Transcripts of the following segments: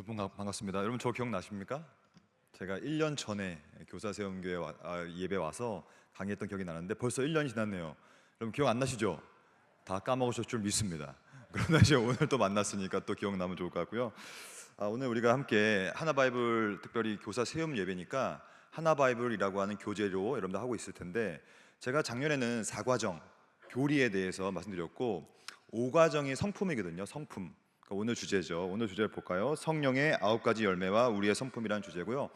여러분 반갑습니다. 여러분 저 기억나십니까? 제가 1년 전에 교사세움교회 예배 와서 강의했던 기억이 나는데 벌써 1년이 지났네요. 여러분 기억 안 나시죠? 다 까먹으실 줄 믿습니다. 그러나 이제 오늘 또 만났으니까 또 기억나면 좋을 것 같고요. 오늘 우리가 함께 하나바이블, 특별히 교사세움 예배니까 하나바이블이라고 하는 교재로 여러분들 하고 있을 텐데, 제가 작년에는 4과정 교리에 대해서 말씀드렸고 5과정이 성품이거든요. 성품. 그러니까 오늘 주제죠. 오늘 주제를 볼까요? 성령의 9가지 열매와 우리의 성품이라는 주제고요.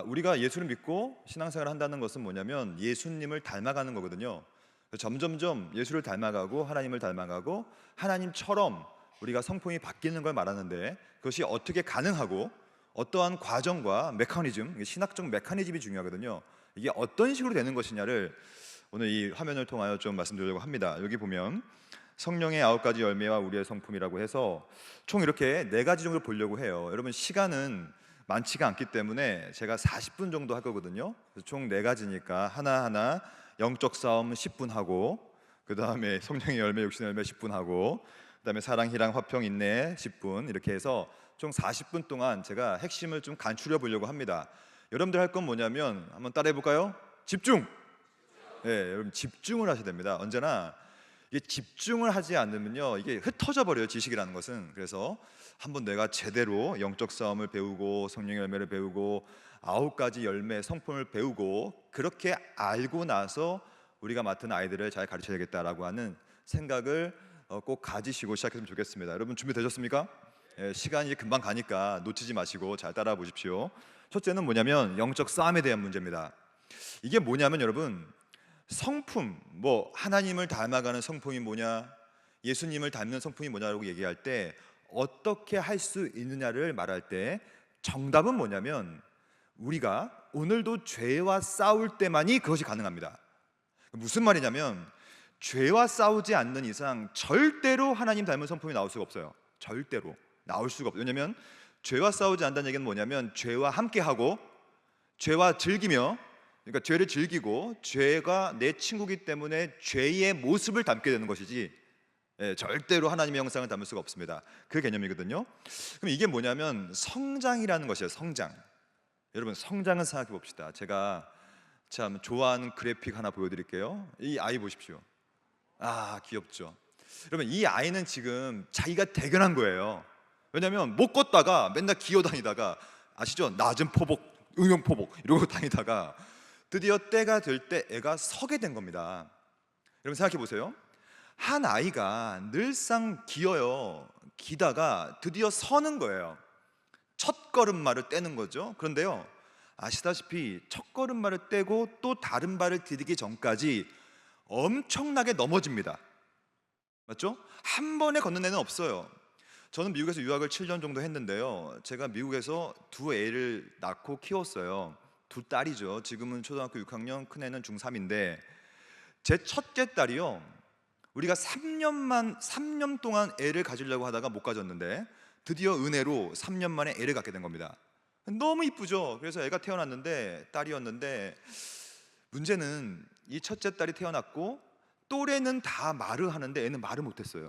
우리가 예수를 믿고 신앙생활을 한다는 것은 뭐냐면 예수님을 닮아가는 거거든요. 점점점 예수를 닮아가고 하나님을 닮아가고 하나님처럼 우리가 성품이 바뀌는 걸 말하는데, 그것이 어떻게 가능하고 어떠한 과정과 메커니즘, 신학적 메커니즘이 중요하거든요. 이게 어떤 식으로 되는 것이냐를 오늘 이 화면을 통하여 좀 말씀드리려고 합니다. 여기 보면 성령의 9가지 열매와 우리의 성품이라고 해서 총 이렇게 4가지 정도 보려고 해요. 여러분 시간은 많지가 않기 때문에 제가 40분 정도 할 거거든요. 총 4가지니까 하나하나 영적 싸움 10분 하고, 그 다음에 성령의 열매, 육신의 열매 10분 하고, 그 다음에 사랑, 희랑, 화평, 인내 10분, 이렇게 해서 총 40분 동안 제가 핵심을 좀 간추려 보려고 합니다. 여러분들 할 건 뭐냐면 한번 따라해 볼까요? 집중! 네, 여러분 집중을 하셔야 됩니다. 언제나 이게 집중을 하지 않으면요, 이게 흩어져 버려요, 지식이라는 것은. 그래서 한번 내가 제대로 영적 싸움을 배우고 성령의 열매를 배우고 9가지 열매 성품을 배우고 그렇게 알고 나서 우리가 맡은 아이들을 잘 가르쳐야겠다라고 하는 생각을 꼭 가지시고 시작했으면 좋겠습니다. 여러분 준비되셨습니까? 시간이 금방 가니까 놓치지 마시고 잘 따라와 보십시오. 첫째는 뭐냐면 영적 싸움에 대한 문제입니다. 이게 뭐냐면 여러분, 성품, 뭐 하나님을 닮아가는 성품이 뭐냐, 예수님을 닮는 성품이 뭐냐라고 얘기할 때 어떻게 할 수 있느냐를 말할 때 정답은 뭐냐면 우리가 오늘도 죄와 싸울 때만이 그것이 가능합니다. 무슨 말이냐면 죄와 싸우지 않는 이상 절대로 하나님 닮은 성품이 나올 수가 없어요. 절대로 나올 수가 없어요. 왜냐하면 죄와 싸우지 않는다는 얘기는 뭐냐면 죄와 함께하고 죄와 즐기며, 그러니까 죄를 즐기고 죄가 내 친구기 때문에 죄의 모습을 담게 되는 것이지, 절대로 하나님의 형상을 담을 수가 없습니다. 그 개념이거든요. 그럼 이게 뭐냐면 성장이라는 것이에요. 성장. 여러분 성장은 생각해 봅시다. 제가 참 좋아하는 그래픽 하나 보여드릴게요. 이 아이 보십시오. 귀엽죠. 여러분 이 아이는 지금 자기가 대견한 거예요. 왜냐하면 못 걷다가 맨날 기어다니다가, 아시죠? 낮은 포복, 응용포복 이러고 다니다가 드디어 때가 될 때 애가 서게 된 겁니다. 여러분 생각해 보세요. 한 아이가 늘상 기어요. 기다가 드디어 서는 거예요. 첫 걸음마를 떼는 거죠. 그런데요, 아시다시피 첫 걸음마를 떼고 또 다른 발을 디디기 전까지 엄청나게 넘어집니다. 맞죠? 한 번에 걷는 애는 없어요. 저는 미국에서 유학을 7년 정도 했는데요, 제가 미국에서 두 애를 낳고 키웠어요. 두 딸이죠. 지금은 초등학교 6학년, 큰 애는 중3인데 제 첫째 딸이요, 우리가 3년 동안 애를 가지려고 하다가 못 가졌는데 드디어 은혜로 3년 만에 애를 갖게 된 겁니다. 너무 이쁘죠. 그래서 애가 태어났는데 딸이었는데, 문제는 이 첫째 딸이 태어났고 또래는 다 말을 하는데 애는 말을 못했어요.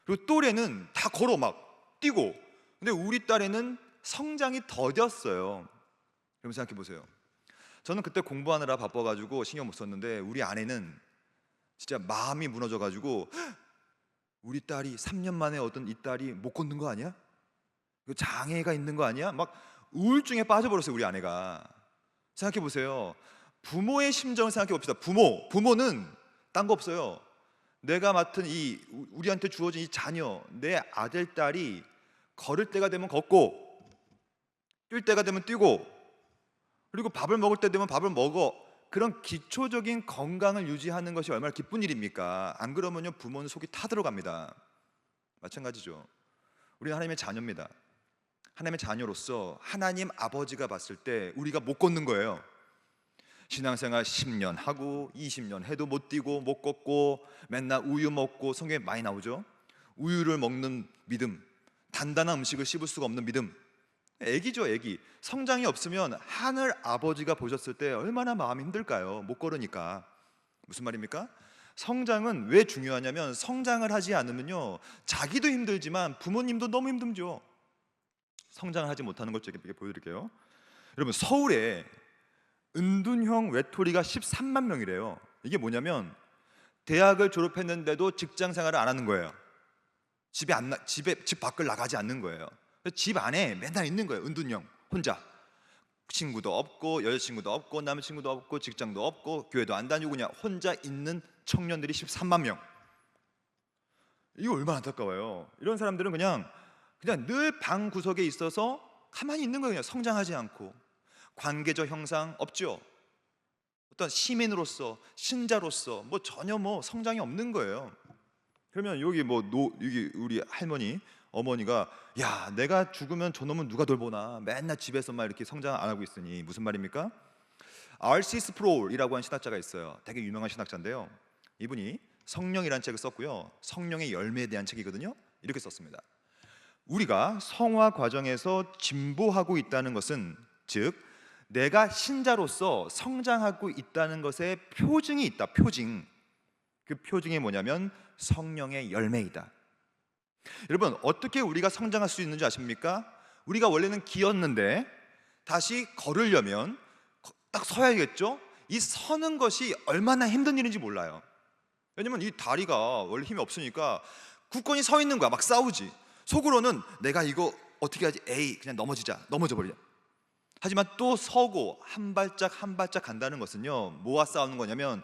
그리고 또래는 다 걸어 막 뛰고, 근데 우리 딸애는 성장이 더뎠어요. 여러분 생각해 보세요. 저는 그때 공부하느라 바빠가지고 신경 못 썼는데 우리 아내는 진짜 마음이 무너져가지고, 우리 딸이 3년 만에 얻은 이 딸이 못 걷는 거 아니야? 장애가 있는 거 아니야? 막 우울증에 빠져버렸어요, 우리 아내가. 생각해 보세요. 부모의 심정을 생각해 봅시다. 부모는 딴 거 없어요. 내가 맡은 우리한테 주어진 이 자녀, 내 아들, 딸이 걸을 때가 되면 걷고 뛸 때가 되면 뛰고, 그리고 밥을 먹을 때 되면 밥을 먹어. 그런 기초적인 건강을 유지하는 것이 얼마나 기쁜 일입니까? 안 그러면요 부모는 속이 타들어갑니다. 마찬가지죠. 우리는 하나님의 자녀입니다. 하나님의 자녀로서 하나님 아버지가 봤을 때 우리가 못 걷는 거예요. 신앙생활 10년 하고 20년 해도 못 뛰고 못 걷고 맨날 우유 먹고, 성경에 많이 나오죠. 우유를 먹는 믿음, 단단한 음식을 씹을 수가 없는 믿음. 애기죠, 애기. 성장이 없으면 하늘 아버지가 보셨을 때 얼마나 마음이 힘들까요? 못 걸으니까. 무슨 말입니까? 성장은 왜 중요하냐면 성장을 하지 않으면요 자기도 힘들지만 부모님도 너무 힘들죠. 성장을 하지 못하는 걸 제가 보여드릴게요. 여러분, 서울에 은둔형 외톨이가 13만 명이래요. 이게 뭐냐면 대학을 졸업했는데도 직장 생활을 안 하는 거예요. 집 밖을 나가지 않는 거예요. 집 안에 맨날 있는 거예요. 은둔형 혼자. 친구도 없고 여자친구도 없고 남자친구도 없고 직장도 없고 교회도 안 다니고 그냥 혼자 있는 청년들이 13만 명. 이거 얼마나 안타까워요. 이런 사람들은 그냥 늘 방 구석에 있어서 가만히 있는 거예요. 그냥 성장하지 않고. 관계적 형상 없죠. 어떤 시민으로서, 신자로서 전혀 성장이 없는 거예요. 그러면 여기 여기 우리 할머니, 어머니가 야, 내가 죽으면 저놈은 누가 돌보나, 맨날 집에서만 이렇게 성장 안 하고 있으니. 무슨 말입니까? R.C. 스프롤이라고 하는 신학자가 있어요. 되게 유명한 신학자인데요. 이분이 성령이라는 책을 썼고요. 성령의 열매에 대한 책이거든요. 이렇게 썼습니다. 우리가 성화 과정에서 진보하고 있다는 것은, 즉 내가 신자로서 성장하고 있다는 것에 표징이 있다. 표징. 그 표징이 뭐냐면 성령의 열매이다. 여러분, 어떻게 우리가 성장할 수 있는지 아십니까? 우리가 원래는 기었는데 다시 걸으려면 딱 서야겠죠? 이 서는 것이 얼마나 힘든 일인지 몰라요. 왜냐면 이 다리가 원래 힘이 없으니까 굳건히 서 있는 거야. 막 싸우지. 속으로는 내가 이거 어떻게 하지? 에이, 그냥 넘어져 버리자. 하지만 또 서고 한 발짝 한 발짝 간다는 것은요, 뭐와 싸우는 거냐면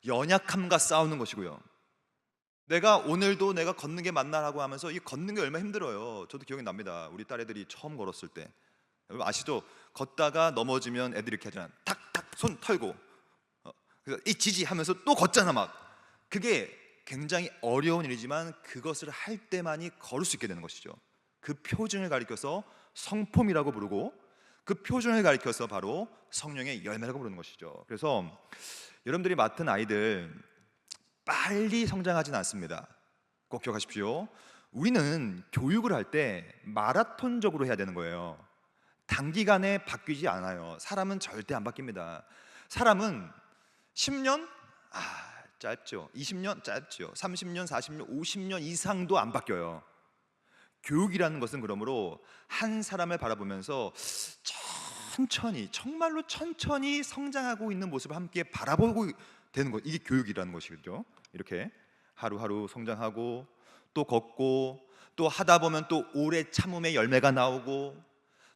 연약함과 싸우는 것이고요. 내가 오늘도 내가 걷는 게 맞나라고 하면서 이 걷는 게 얼마나 힘들어요. 저도 기억이 납니다. 우리 딸애들이 처음 걸었을 때. 여러분 아시죠? 걷다가 넘어지면 애들이 이렇게 하잖아. 탁탁 손 털고 그래서 이 지지 하면서 또 걷잖아. 막 그게 굉장히 어려운 일이지만 그것을 할 때만이 걸을 수 있게 되는 것이죠. 그 표징을 가리켜서 성품이라고 부르고, 그 표준을 가리켜서 바로 성령의 열매라고 부르는 것이죠. 그래서 여러분들이 맡은 아이들 빨리 성장하진 않습니다. 꼭 기억하십시오. 우리는 교육을 할 때 마라톤적으로 해야 되는 거예요. 단기간에 바뀌지 않아요. 사람은 절대 안 바뀝니다. 사람은 10년? 짧죠. 20년? 짧죠. 30년, 40년, 50년 이상도 안 바뀌어요. 교육이라는 것은 그러므로 한 사람을 바라보면서 천천히, 정말로 천천히 성장하고 있는 모습을 함께 바라보고 되는 것, 이게 교육이라는 것이죠. 이렇게 하루하루 성장하고 또 걷고 또 하다 보면 또 오래 참음의 열매가 나오고,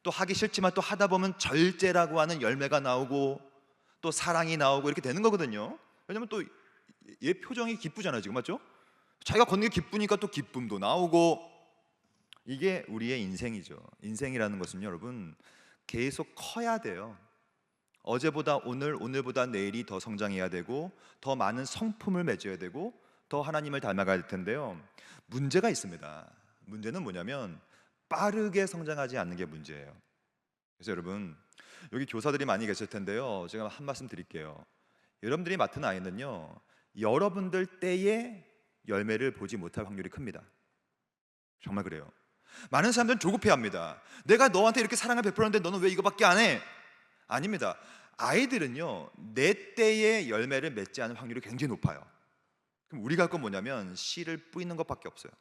또 하기 싫지만 또 하다 보면 절제라고 하는 열매가 나오고 또 사랑이 나오고 이렇게 되는 거거든요. 왜냐면 또 얘 표정이 기쁘잖아요, 지금. 맞죠? 자기가 걷는 게 기쁘니까 또 기쁨도 나오고. 이게 우리의 인생이죠. 인생이라는 것은요, 여러분, 계속 커야 돼요. 어제보다 오늘, 오늘보다 내일이 더 성장해야 되고, 더 많은 성품을 맺어야 되고, 더 하나님을 닮아가야 될 텐데요, 문제가 있습니다. 문제는 뭐냐면 빠르게 성장하지 않는 게 문제예요. 그래서 여러분, 여기 교사들이 많이 계실 텐데요, 제가 한 말씀 드릴게요. 여러분들이 맡은 아이는요, 여러분들 때의 열매를 보지 못할 확률이 큽니다. 정말 그래요. 많은 사람들은 조급해합니다. 내가 너한테 이렇게 사랑을 베풀었는데 너는 왜 이거밖에 안 해? 아닙니다. 아이들은요, 내 때의 열매를 맺지 않을 확률이 굉장히 높아요. 그럼 우리가 할 건 뭐냐면 씨를 뿌리는 것밖에 없어요.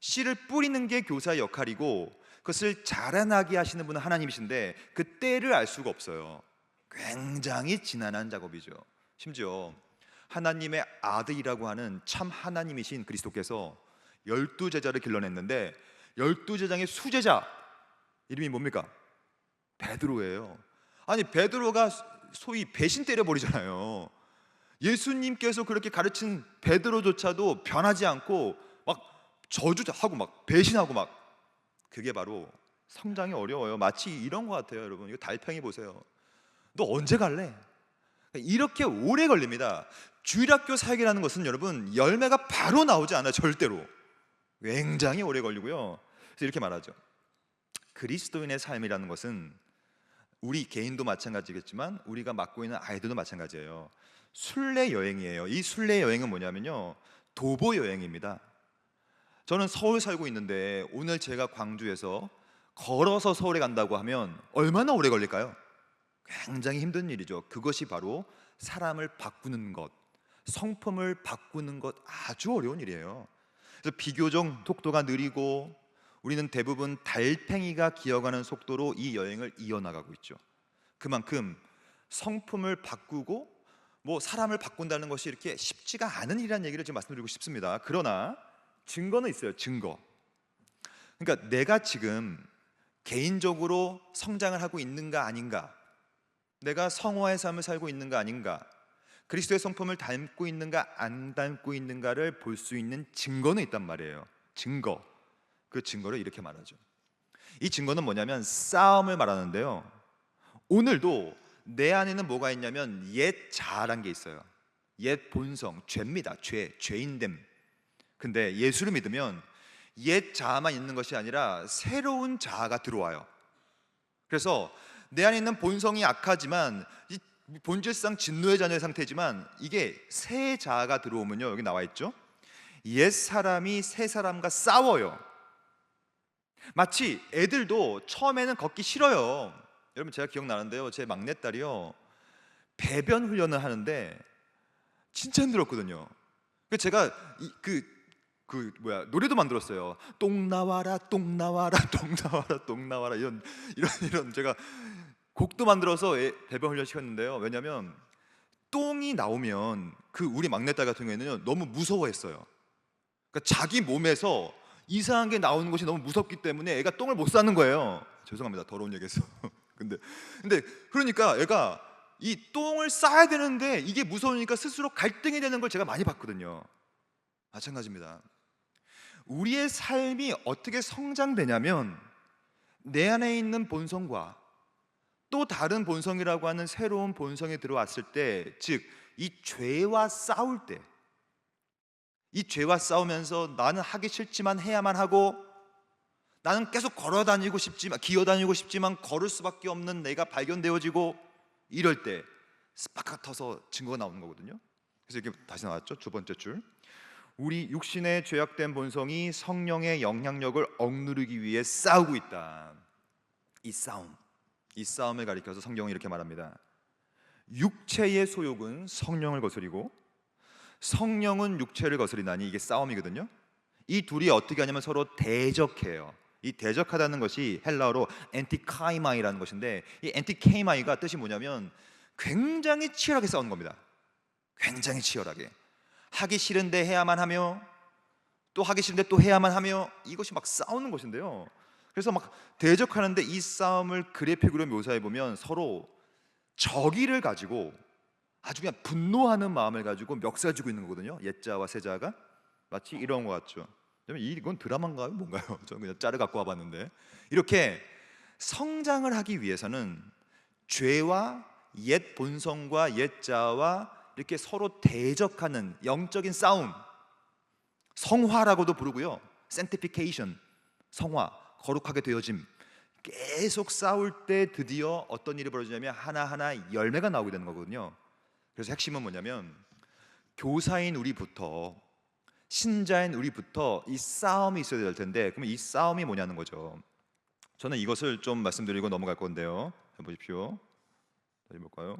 씨를 뿌리는 게 교사의 역할이고, 그것을 자라나게 하시는 분은 하나님이신데 그 때를 알 수가 없어요. 굉장히 지난한 작업이죠. 심지어 하나님의 아들이라고 하는 참 하나님이신 그리스도께서 12제자를 길러냈는데 12제자의 수제자 이름이 뭡니까? 베드로예요. 아니, 베드로가 소위 배신 때려버리잖아요. 예수님께서 그렇게 가르친 베드로조차도 변하지 않고 막 저주하고 막 배신하고 막, 그게 바로 성장이 어려워요. 마치 이런 것 같아요. 여러분, 이거 달팽이 보세요. 너 언제 갈래? 이렇게 오래 걸립니다. 주일학교 사역이라는 것은 여러분, 열매가 바로 나오지 않아요. 절대로. 굉장히 오래 걸리고요. 그래서 이렇게 말하죠. 그리스도인의 삶이라는 것은 우리 개인도 마찬가지겠지만 우리가 맡고 있는 아이들도 마찬가지예요. 순례 여행이에요. 이 순례 여행은 뭐냐면요, 도보 여행입니다. 저는 서울 살고 있는데 오늘 제가 광주에서 걸어서 서울에 간다고 하면 얼마나 오래 걸릴까요? 굉장히 힘든 일이죠. 그것이 바로 사람을 바꾸는 것, 성품을 바꾸는 것, 아주 어려운 일이에요. 그래서 비교적 속도가 느리고 우리는 대부분 달팽이가 기어가는 속도로 이 여행을 이어나가고 있죠. 그만큼 성품을 바꾸고 사람을 바꾼다는 것이 이렇게 쉽지가 않은 일이라는 얘기를 지금 말씀드리고 싶습니다. 그러나 증거는 있어요. 증거. 그러니까 내가 지금 개인적으로 성장을 하고 있는가 아닌가, 내가 성화의 삶을 살고 있는가 아닌가, 그리스도의 성품을 닮고 있는가 안 닮고 있는가를 볼 수 있는 증거는 있단 말이에요. 증거. 그 증거를 이렇게 말하죠. 이 증거는 뭐냐면 싸움을 말하는데요. 오늘도 내 안에는 뭐가 있냐면 옛 자아란 게 있어요. 옛 본성, 죄입니다. 죄인됨. 근데 예수를 믿으면 옛 자아만 있는 것이 아니라 새로운 자아가 들어와요. 그래서 내 안에 있는 본성이 악하지만 이 본질상 진노의 자녀의 상태지만 이게 새 자아가 들어오면요, 여기 나와 있죠. 옛 사람이 새 사람과 싸워요. 마치 애들도 처음에는 걷기 싫어요. 여러분, 제가 기억나는데요, 제 막내딸이요, 배변 훈련을 하는데 진짜 힘들었거든요. 그래서 제가 노래도 만들었어요. 똥 나와라, 똥 나와라, 똥 나와라, 똥 나와라, 이런 제가 곡도 만들어서 배변 훈련 시켰는데요. 왜냐하면 똥이 나오면 우리 막내딸 같은 경우에는 너무 무서워했어요. 그러니까 자기 몸에서 이상한 게 나오는 것이 너무 무섭기 때문에 애가 똥을 못 싸는 거예요. 죄송합니다, 더러운 얘기해서. 근데 그러니까 애가 이 똥을 싸야 되는데 이게 무서우니까 스스로 갈등이 되는 걸 제가 많이 봤거든요. 마찬가지입니다. 우리의 삶이 어떻게 성장되냐면 내 안에 있는 본성과 또 다른 본성이라고 하는 새로운 본성이 들어왔을 때, 즉 이 죄와 싸울 때, 이 죄와 싸우면서 나는 하기 싫지만 해야만 하고, 나는 계속 걸어다니고 싶지만, 기어다니고 싶지만 걸을 수밖에 없는 내가 발견되어지고, 이럴 때 스파크가 터서 증거가 나오는 거거든요. 그래서 이렇게 다시 나왔죠. 두 번째 줄. 우리 육신의 죄악된 본성이 성령의 영향력을 억누르기 위해 싸우고 있다. 이 싸움을 가리켜서 성경은 이렇게 말합니다. 육체의 소욕은 성령을 거스리고 성령은 육체를 거스리나니, 이게 싸움이거든요. 이 둘이 어떻게 하냐면 서로 대적해요. 이 대적하다는 것이 헬라어로 엔티카이마이라는 것인데, 이 엔티케이마이가 뜻이 뭐냐면 굉장히 치열하게 싸우는 겁니다. 굉장히 치열하게 하기 싫은데 해야만 하며, 또 하기 싫은데 또 해야만 하며, 이것이 막 싸우는 것인데요. 그래서 막 대적하는데, 이 싸움을 그래픽으로 묘사해 보면 서로 적의를 가지고 아주 그냥 분노하는 마음을 가지고 멱살쥐고 있는 거거든요. 옛자와 새자가 마치 이런 것 같죠. 이건 드라마인가요? 뭔가요? 저는 그냥 짤을 갖고 와봤는데, 이렇게 성장을 하기 위해서는 죄와 옛 본성과 옛 자아와 이렇게 서로 대적하는 영적인 싸움, 성화라고도 부르고요, sanctification, 성화, 거룩하게 되어짐, 계속 싸울 때 드디어 어떤 일이 벌어지냐면 하나하나 열매가 나오게 되는 거거든요. 그래서 핵심은 뭐냐면 교사인 우리부터, 신자인 우리부터 이 싸움이 있어야 될 텐데, 그러면 이 싸움이 뭐냐는 거죠. 저는 이것을 좀 말씀드리고 넘어갈 건데요. 보십시오. 다시 볼까요?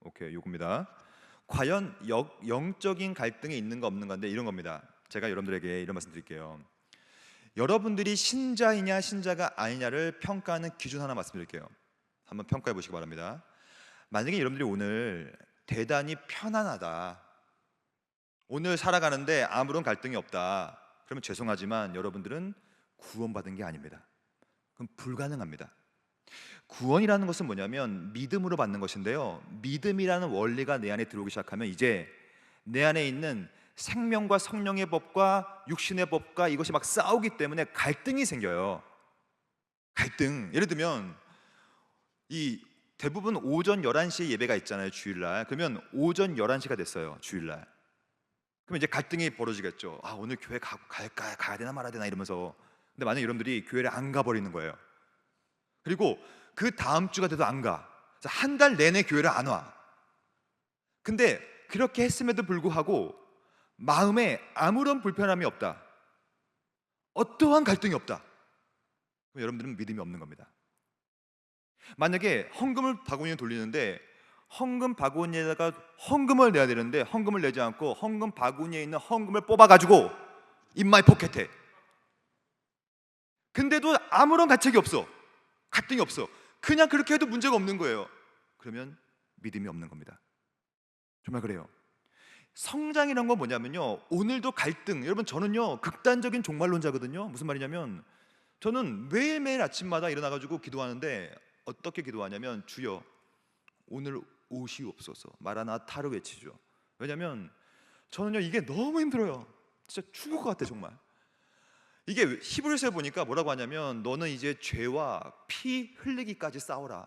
오케이, 요겁니다. 과연 영적인 갈등이 있는가 없는가인데, 이런 겁니다. 제가 여러분들에게 이런 말씀 드릴게요. 여러분들이 신자이냐 신자가 아니냐를 평가하는 기준 하나 말씀드릴게요. 한번 평가해 보시기 바랍니다. 만약에 여러분들이 오늘 대단히 편안하다, 오늘 살아가는데 아무런 갈등이 없다, 그러면 죄송하지만 여러분들은 구원받은 게 아닙니다. 그럼 불가능합니다. 구원이라는 것은 뭐냐면 믿음으로 받는 것인데요, 믿음이라는 원리가 내 안에 들어오기 시작하면 이제 내 안에 있는 생명과 성령의 법과 육신의 법과 이것이 막 싸우기 때문에 갈등이 생겨요. 갈등. 예를 들면 이 대부분 오전 11시에 예배가 있잖아요, 주일날. 그러면 오전 11시가 됐어요, 주일날. 그럼 이제 갈등이 벌어지겠죠. 오늘 교회 갈까, 가야 되나 말아야 되나 이러면서. 근데 만약에 여러분들이 교회를 안 가버리는 거예요. 그리고 그 다음 주가 돼도 안 가. 한 달 내내 교회를 안 와. 근데 그렇게 했음에도 불구하고 마음에 아무런 불편함이 없다, 어떠한 갈등이 없다, 그럼 여러분들은 믿음이 없는 겁니다. 만약에 헌금을 바구니에 돌리는데 헌금 바구니에다가 헌금을 내야 되는데 헌금을 내지 않고 헌금 바구니에 있는 헌금을 뽑아가지고 in my pocket에, 근데도 아무런 가책이 없어. 갈등이 없어. 그냥 그렇게 해도 문제가 없는 거예요. 그러면 믿음이 없는 겁니다. 정말 그래요. 성장이란 건 뭐냐면요, 오늘도 갈등. 여러분, 저는요 극단적인 종말론자거든요. 무슨 말이냐면, 저는 매일매일 아침마다 일어나가지고 기도하는데, 어떻게 기도하냐면, 주여 오늘 오시옵소서, 마라나타를 외치죠. 왜냐면 저는요 이게 너무 힘들어요. 진짜 죽을 것 같아 정말. 이게 히브리서에 보니까 뭐라고 하냐면, 너는 이제 죄와 피 흘리기까지 싸워라.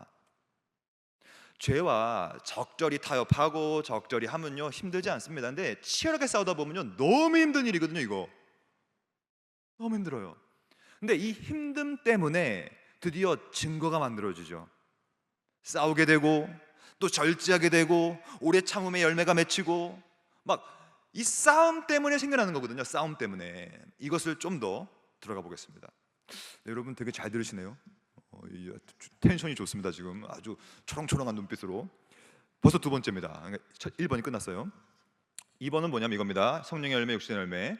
죄와 적절히 타협하고 적절히 하면요 힘들지 않습니다. 근데 치열하게 싸우다 보면요 너무 힘든 일이거든요. 이거 너무 힘들어요. 근데 이 힘듦 때문에 드디어 증거가 만들어지죠. 싸우게 되고 또 절제하게 되고 오래 참음의 열매가 맺히고, 막 이 싸움 때문에 생겨나는 거거든요. 싸움 때문에. 이것을 좀 더 들어가 보겠습니다. 네, 여러분 되게 잘 들으시네요. 텐션이 좋습니다. 지금 아주 초롱초롱한 눈빛으로. 벌써 두 번째입니다. 1번이 끝났어요. 2번은 뭐냐면 이겁니다. 성령의 열매, 육신의 열매.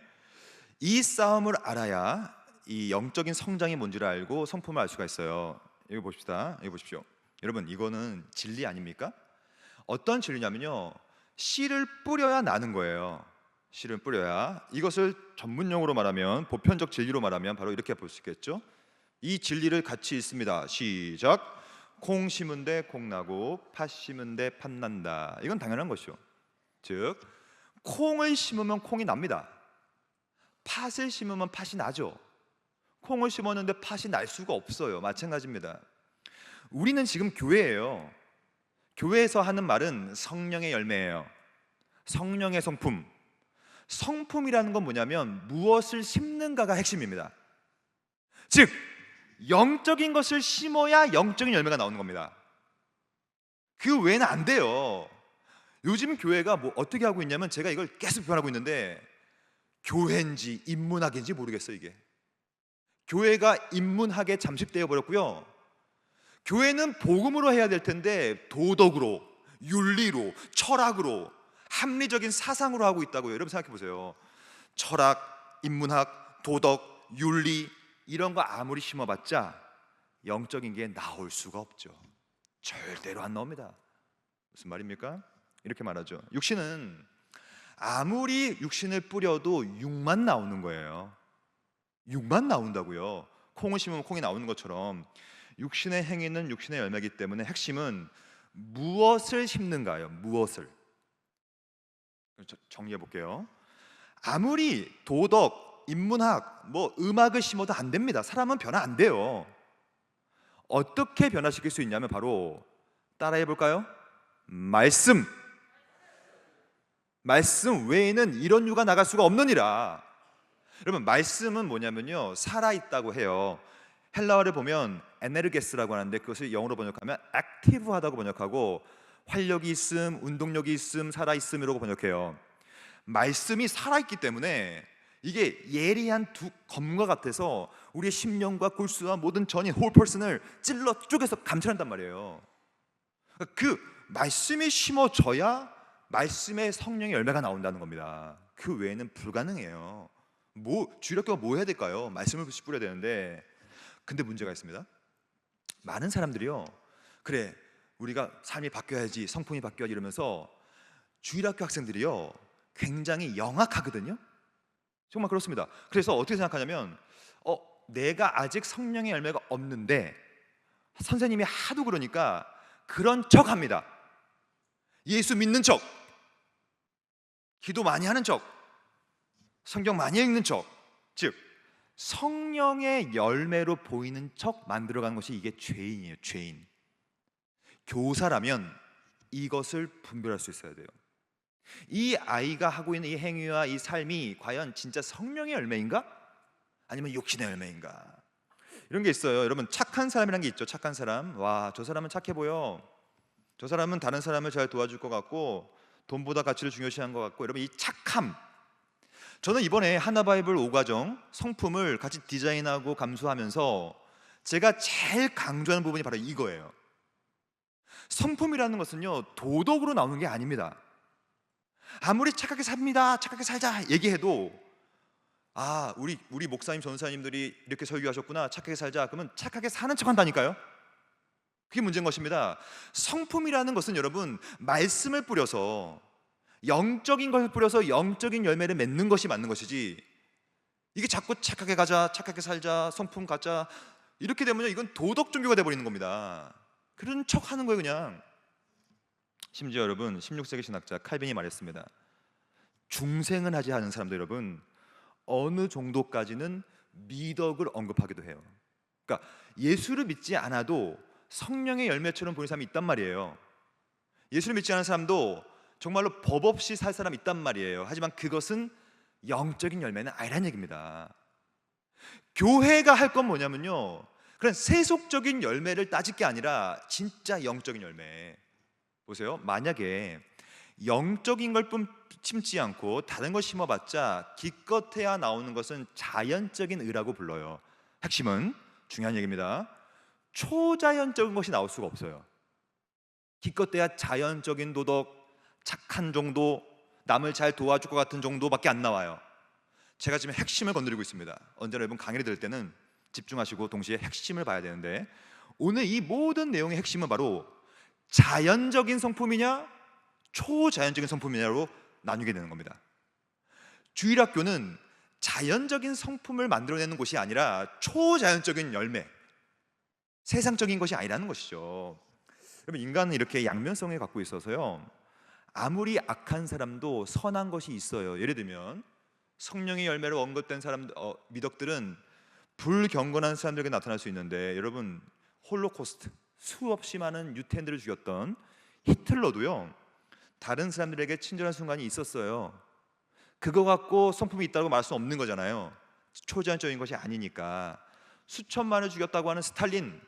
이 싸움을 알아야 이 영적인 성장이 뭔지를 알고 성품을 알 수가 있어요. 이거 봅시다. 이거 보십시오. 여러분, 이거는 진리 아닙니까? 어떤 진리냐면요, 씨를 뿌려야 나는 거예요. 씨를 뿌려야. 이것을 전문용어로 말하면, 보편적 진리로 말하면 바로 이렇게 볼 수 있겠죠. 이 진리를 같이 있습니다. 시작. 콩 심은데 콩 나고 팥 심은데 팥 난다. 이건 당연한 것이죠. 즉 콩을 심으면 콩이 납니다. 팥을 심으면 팥이 나죠. 콩을 심었는데 팥이 날 수가 없어요. 마찬가지입니다. 우리는 지금 교회예요. 교회에서 하는 말은 성령의 열매예요. 성령의 성품. 성품이라는 건 뭐냐면 무엇을 심는가가 핵심입니다. 즉 영적인 것을 심어야 영적인 열매가 나오는 겁니다. 그 외에는 안 돼요. 요즘 교회가 뭐 어떻게 하고 있냐면, 제가 이걸 계속 표현하고 있는데, 교회인지 인문학인지 모르겠어요. 이게 교회가 인문학에 잠식되어 버렸고요. 교회는 복음으로 해야 될 텐데 도덕으로, 윤리로, 철학으로, 합리적인 사상으로 하고 있다고요. 여러분 생각해 보세요. 철학, 인문학, 도덕, 윤리 이런 거 아무리 심어봤자 영적인 게 나올 수가 없죠. 절대로 안 나옵니다. 무슨 말입니까? 이렇게 말하죠. 육신은 아무리 육신을 뿌려도 육만 나오는 거예요. 육만 나온다고요. 콩을 심으면 콩이 나오는 것처럼 육신의 행위는 육신의 열매이기 때문에 핵심은 무엇을 심는가요? 무엇을. 정리해 볼게요. 아무리 도덕, 인문학, 뭐 음악을 심어도 안 됩니다. 사람은 변화 안 돼요. 어떻게 변화시킬 수 있냐면 바로 따라해 볼까요? 말씀. 말씀 외에는 이런 유가 나갈 수가 없느니라. 여러분, 말씀은 뭐냐면요, 살아있다고 해요. 헬라어를 보면 에네르게스라고 하는데, 그것을 영어로 번역하면 액티브하다고 번역하고, 활력이 있음, 운동력이 있음, 살아있음이라고 번역해요. 말씀이 살아있기 때문에 이게 예리한 두 검과 같아서 우리의 심령과 골수와 모든 전인 홀 퍼슨을 찔러 쪼개서 감찰한단 말이에요. 그 말씀이 심어져야 말씀의 성령의 열매가 나온다는 겁니다. 그 외에는 불가능해요. 주일학교가 뭐 해야 될까요? 말씀을 뿌려야 되는데. 근데 문제가 있습니다. 많은 사람들이요, 그래 우리가 삶이 바뀌어야지, 성품이 바뀌어야지 이러면서 주일학교 학생들이요 굉장히 영악하거든요. 정말 그렇습니다. 그래서 어떻게 생각하냐면, 내가 아직 성령의 열매가 없는데 선생님이 하도 그러니까 그런 척 합니다. 예수 믿는 척, 기도 많이 하는 척, 성경 많이 읽는 척. 즉 성령의 열매로 보이는 척 만들어가는 것이 이게 죄인이에요. 죄인. 교사라면 이것을 분별할 수 있어야 돼요. 이 아이가 하고 있는 이 행위와 이 삶이 과연 진짜 성령의 열매인가? 아니면 욕심의 열매인가? 이런 게 있어요. 여러분, 착한 사람이라는 게 있죠. 착한 사람. 와, 저 사람은 착해 보여. 저 사람은 다른 사람을 잘 도와줄 것 같고 돈보다 가치를 중요시하는 것 같고. 여러분, 이 착함, 저는 이번에 하나바이블 5과정 성품을 같이 디자인하고 감수하면서 제가 제일 강조하는 부분이 바로 이거예요. 성품이라는 것은요 도덕으로 나오는 게 아닙니다. 아무리 착하게 삽니다, 착하게 살자 얘기해도 우리 목사님 전사님들이 이렇게 설교하셨구나, 착하게 살자. 그러면 착하게 사는 척한다니까요. 그게 문제인 것입니다. 성품이라는 것은 여러분, 말씀을 뿌려서, 영적인 것을 뿌려서 영적인 열매를 맺는 것이 맞는 것이지, 이게 자꾸 착하게 가자, 착하게 살자, 성품 갖자, 이렇게 되면 이건 도덕 종교가 돼버리는 겁니다. 그런 척 하는 거예요 그냥. 심지어 여러분, 16세기 신학자 칼빈이 말했습니다. 중생은 하지 않은 사람도 여러분, 어느 정도까지는 미덕을 언급하기도 해요. 그러니까 예수를 믿지 않아도 성령의 열매처럼 보이는 사람이 있단 말이에요. 예수를 믿지 않은 사람도 정말로 법 없이 살 사람이 있단 말이에요. 하지만 그것은 영적인 열매는 아니란 얘기입니다. 교회가 할 건 뭐냐면요, 그런 세속적인 열매를 따질 게 아니라 진짜 영적인 열매. 보세요, 만약에 영적인 걸 심지 않고 다른 걸 심어봤자 기껏해야 나오는 것은 자연적인 의라고 불러요. 핵심은 중요한 얘기입니다. 초자연적인 것이 나올 수가 없어요. 기껏해야 자연적인 도덕, 착한 정도, 남을 잘 도와줄 것 같은 정도밖에 안 나와요. 제가 지금 핵심을 건드리고 있습니다. 언제나 여러분 강의를 들을 때는 집중하시고 동시에 핵심을 봐야 되는데, 오늘 이 모든 내용의 핵심은 바로 자연적인 성품이냐 초자연적인 성품이냐로 나뉘게 되는 겁니다. 주일학교는 자연적인 성품을 만들어내는 곳이 아니라 초자연적인 열매, 세상적인 것이 아니라는 것이죠. 여러분, 인간은 이렇게 양면성을 갖고 있어서요, 아무리 악한 사람도 선한 것이 있어요. 예를 들면 성령의 열매로 언급된 사람, 미덕들은 불경건한 사람들에게 나타날 수 있는데, 여러분, 홀로코스트, 수없이 많은 유태인들을 죽였던 히틀러도요, 다른 사람들에게 친절한 순간이 있었어요. 그거 갖고 성품이 있다고 말할 수 없는 거잖아요. 초자연적인 것이 아니니까. 수천만을 죽였다고 하는 스탈린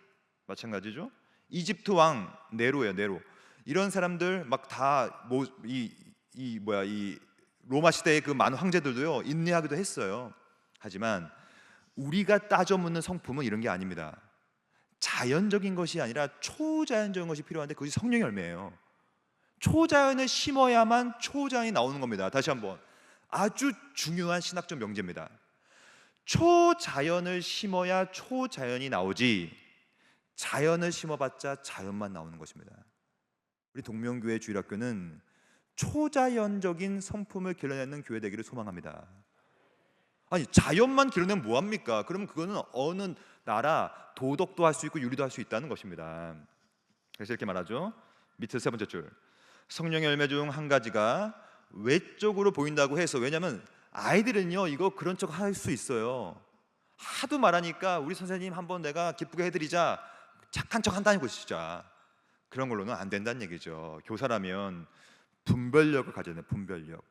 마찬가지죠. 이집트 왕 네로예요, 네로. 이런 사람들 막 다 이 로마 시대의 그 많은 황제들도요 인내하기도 했어요. 하지만 우리가 따져 묻는 성품은 이런 게 아닙니다. 자연적인 것이 아니라 초자연적인 것이 필요한데, 그것이 성령의 열매예요. 초자연을 심어야만 초자연이 나오는 겁니다. 다시 한번, 아주 중요한 신학적 명제입니다. 초자연을 심어야 초자연이 나오지, 자연을 심어봤자 자연만 나오는 것입니다. 우리 동명교회 주일학교는 초자연적인 성품을 길러내는 교회 되기를 소망합니다. 아니, 자연만 길러내면 뭐합니까? 그러면 그거는 어느 나라 도덕도 할 수 있고 유리도 할 수 있다는 것입니다. 그래서 이렇게 말하죠. 밑에 세 번째 줄, 성령의 열매 중 한 가지가 외적으로 보인다고 해서, 왜냐하면 아이들은요 이거 그런 척 할 수 있어요. 하도 말하니까 우리 선생님 한번 내가 기쁘게 해드리자, 착한 척 한다는 것이죠. 그런 걸로는 안 된다는 얘기죠. 교사라면 분별력을 가져야 돼요. 분별력.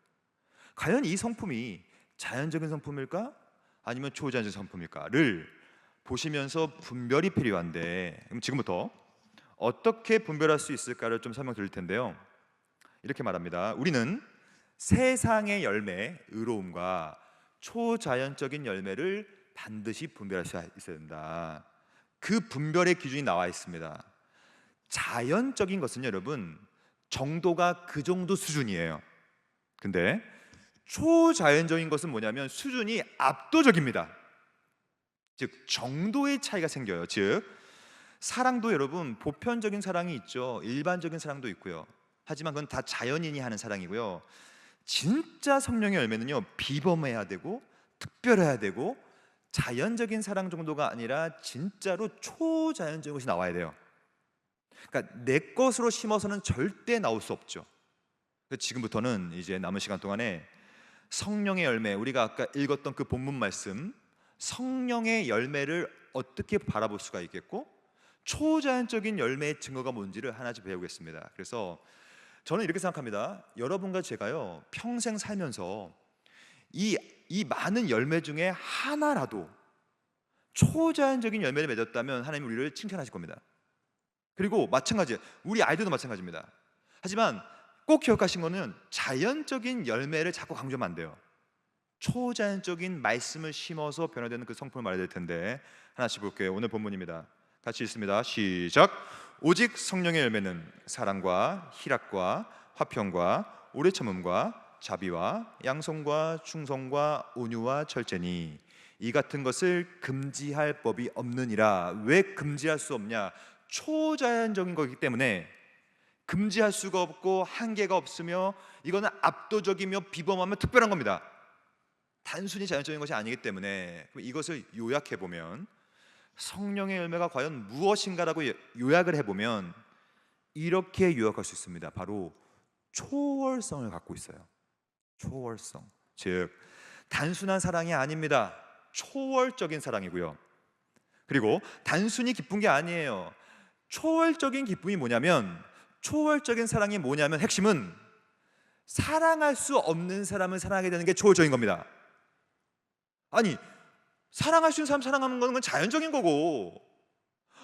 과연 이 성품이 자연적인 성품일까? 아니면 초자연적인 성품일까를 보시면서 분별이 필요한데, 그럼 지금부터 어떻게 분별할 수 있을까를 좀 설명드릴 텐데요. 이렇게 말합니다. 우리는 세상의 열매, 의로움과 초자연적인 열매를 반드시 분별할 수 있어야 된다. 그 분별의 기준이 나와 있습니다. 자연적인 것은 여러분 정도가 그 정도 수준이에요. 근데 초자연적인 것은 뭐냐면 수준이 압도적입니다. 즉 정도의 차이가 생겨요. 즉 사랑도 여러분 보편적인 사랑이 있죠. 일반적인 사랑도 있고요. 하지만 그건 다 자연인이 하는 사랑이고요. 진짜 성령의 열매는요 비범해야 되고 특별해야 되고 자연적인 사랑 정도가 아니라 진짜로 초자연적인 것이 나와야 돼요. 그러니까 내 것으로 심어서는 절대 나올 수 없죠. 지금부터는 이제 남은 시간 동안에 성령의 열매, 우리가 아까 읽었던 그 본문 말씀, 성령의 열매를 어떻게 바라볼 수가 있겠고 초자연적인 열매의 증거가 뭔지를 하나씩 배우겠습니다. 그래서 저는 이렇게 생각합니다. 여러분과 제가요 평생 살면서 이 많은 열매 중에 하나라도 초자연적인 열매를 맺었다면 하나님 우리를 칭찬하실 겁니다. 그리고 마찬가지, 우리 아이들도 마찬가지입니다. 하지만 꼭 기억하신 거는 자연적인 열매를 자꾸 강조하면 안 돼요. 초자연적인 말씀을 심어서 변화되는 그 성품을 말해야 될 텐데, 하나씩 볼게요. 오늘 본문입니다. 같이 읽습니다. 시작. 오직 성령의 열매는 사랑과 희락과 화평과 오래 참음과 자비와 양성과 충성과 온유와 절제니 이 같은 것을 금지할 법이 없느니라. 왜 금지할 수 없냐? 초자연적인 거기 때문에 금지할 수가 없고 한계가 없으며 이거는 압도적이며 비범하며 특별한 겁니다. 단순히 자연적인 것이 아니기 때문에 이것을 요약해 보면 성령의 열매가 과연 무엇인가라고 요약을 해보면 이렇게 요약할 수 있습니다. 바로 초월성을 갖고 있어요. 초월성, 즉 단순한 사랑이 아닙니다. 초월적인 사랑이고요. 그리고 단순히 기쁜 게 아니에요. 초월적인 기쁨이 뭐냐면, 초월적인 사랑이 뭐냐면 핵심은 사랑할 수 없는 사람을 사랑하게 되는 게 초월적인 겁니다. 아니, 사랑할 수 있는 사람 사랑하는 건 자연적인 거고,